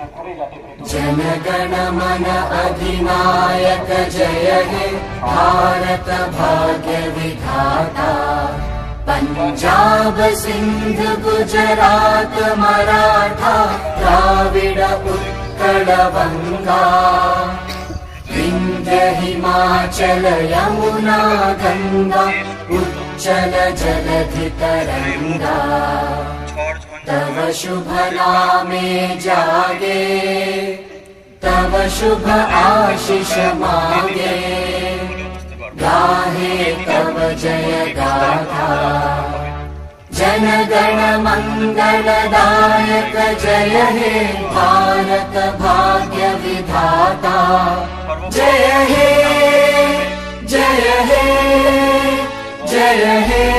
जनगण मन अधिनायक जय हे भारत भाग्य विधाता। पंजाब सिंध गुजरात मराठा द्राविड उत्कल बंगा। विंध्य हिमाचल यमुना गंगा उच्चल जलधि तरंगा। तव शुभ नामे जागे तव शुभ आशीष मांगे। गाहे तव जय गाथा जनगण मंगलदायक जय हे भारत भाग्य विधाता। जय हे जय हे जय हे